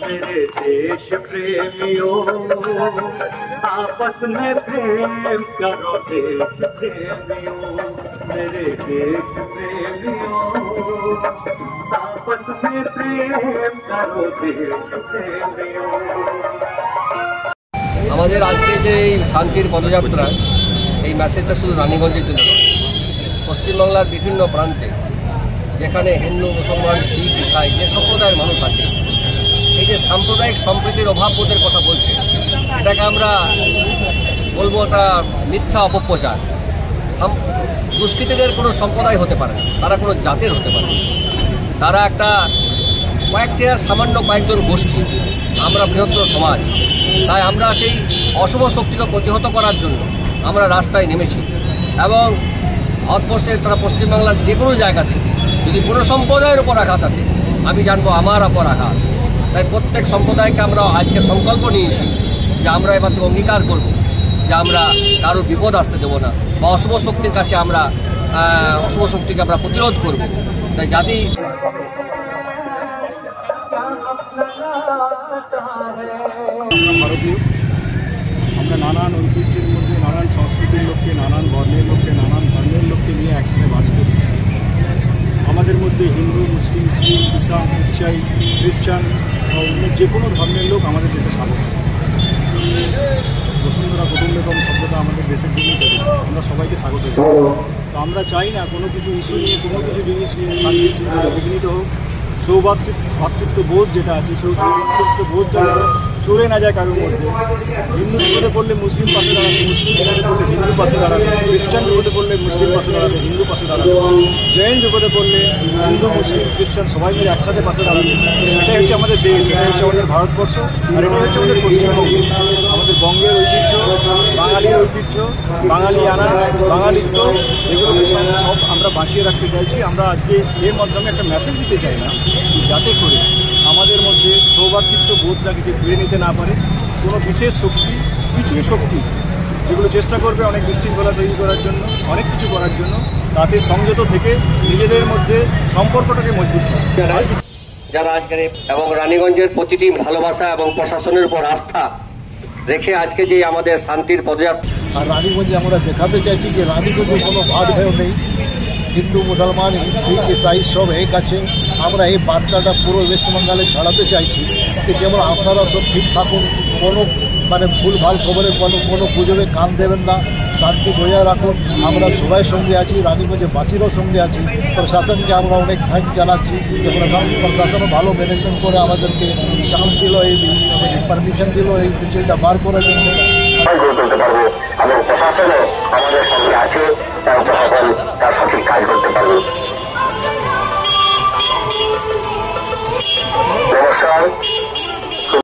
मेरे देश प्रेमियों आपस में प्रेम करो देश प्रेमियों मेरे देश प्रेमियों आपस में प्रेम करो देश प्रेमियों। আমাদের আজকে যে শান্তির পদযাত্রা এই মেসেজটা শুধু রানীগঞ্জের জন্য নয়, পশ্চিমবাংলার বিভিন্ন প্রান্তে যেখানে হিন্দু মুসলমান শিখ ইসাই যে সম্প্রদায়ের মানুষ আছে, এই যে সাম্প্রদায়িক সম্প্রীতির অভাব বোধের কথা বলছে, এটাকে আমরা বলবো একটা মিথ্যা অপপ্রচার। দুষ্কৃতীদের কোনো সম্প্রদায় হতে পারে না, তারা কোনো জাতের হতে পারে না, তারা একটা কয়েকটি সামান্য কয়েকজন গোষ্ঠী, আমরা বৃহত্তর সমাজ। তাই আমরা সেই অশুভ শক্তিকে প্রতিহত করার জন্য আমরা রাস্তায় নেমেছি এবং ভারতবর্ষের তারা পশ্চিমবাংলার যে কোনো জায়গাতে যদি কোনো সম্প্রদায়ের উপর আঘাত আসে, আমি জানবো আমার উপর আঘাত। তাই প্রত্যেক সম্প্রদায়কে আমরা আজকে সংকল্প নিয়েছি যে আমরা এবার থেকে অঙ্গীকার করব যে আমরা কারো বিপদ আসতে দেবো না বা অশুভ শক্তির কাছে আমরা অশুভ শক্তিকে আমরা প্রতিরোধ করব। তাই জাতি ভারতীয়, আমরা নানান ঐতিহ্যের মধ্যে নানান সংস্কৃতির লোককে, নানান বর্ণের লোককে, নানান ধর্মের লোককে নিয়ে একসাথে বাস করি। আমাদের মধ্যে হিন্দু, মুসলিম, শিখ, ইসাই, খ্রিস্টান বা অন্য যে কোনো ধর্মের লোক আমাদের দেশে স্বাগত। বসুন্ধরা কুটুম্বকম শব্দটা আমাদের দেশের জন্যই তৈরি, আমরা সবাইকে স্বাগত জানাই। তো আমরা চাই না কোনো কিছু ইস্যু নিয়ে, কোনো কিছু জিনিস নিয়ে শান্তি শৃঙ্খলা বিঘ্নিত হোক। ভাতৃত্ব বোধ যেটা আছে, সেই ভাতৃত্ব বোধ যেন চলে না যায় কারোর মধ্যে। হিন্দু বিপদে পড়লে মুসলিম পাশে দাঁড়াবে, মুসলিম বিপদে পড়লে হিন্দু পাশে দাঁড়াবে, খ্রিস্টান বিপদে পড়লে মুসলিম পাশে দাঁড়াবে, হিন্দু পাশে দাঁড়াবে, জৈন বিপদে পড়লে হিন্দু, মুসলিম, খ্রিস্টান সবাই মিলে একসাথে পাশে দাঁড়াবে। এটাই হচ্ছে আমাদের দেশ, এটাই হচ্ছে আমাদের ভারতবর্ষ, আর এটাই হচ্ছে আমাদের পশ্চিমবঙ্গ, আমাদের বঙ্গের ঐতিহ্য, বাঙালির ঐতিহ্য, বাঙালিয়ানা, বাঙালিত্ব, এগুলোকে সব আমরা বাঁচিয়ে রাখতে চাইছি। আমরা আজকে এর মাধ্যমে একটা মেসেজ দিতে চাই না, যাতে করে আমাদের মধ্যে সৌভাতৃত্ব বোধটাকে ঘিরে নিতে না পারে কোনো বিশেষ শক্তি, কিছু শক্তি যেগুলো চেষ্টা করবে অনেক বিশৃঙ্খলা তৈরি করার জন্য, অনেক কিছু করার জন্য, তাতে সংযত থেকে নিজেদের মধ্যে সম্পর্কটাকে মজবুত করে। যারা আজকের এবং রানীগঞ্জের প্রতিটি ভালোবাসা এবং প্রশাসনের উপর আস্থা রেখে আজকে যে আমাদের শান্তির পদযাত্রা। আর রানীগঞ্জে আমরা দেখাতে চাইছি যে রানীগঞ্জে কোনো ভাদভেদ নেই, হিন্দু, মুসলমান, শিখ, ইসাই সব এক আছে। আমরা এই বার্তাটা পুরো ওয়েস্টবেঙ্গলে ছড়াতে চাইছি যে যেমন আপনারা সব ঠিক থাকুন, কোনো ভুলভাল খবরে কোনো গুজবে কান দেবেন না, শান্তি বজায় রাখুন। আমরা সবাই সঙ্গে আছি, রানীগঞ্জের বাসীরও সঙ্গে আছি। প্রশাসনকে আমরা অনেক থ্যাঙ্ক জানাচ্ছি যে প্রশাসনও ভালো ম্যানেজমেন্ট করে আমাদেরকে চান্স দিল, এই পারমিশন দিল এই বিষয়টা বার করার জন্য। গড়ে তুলতে পারবো এবং প্রশাসনও আমাদের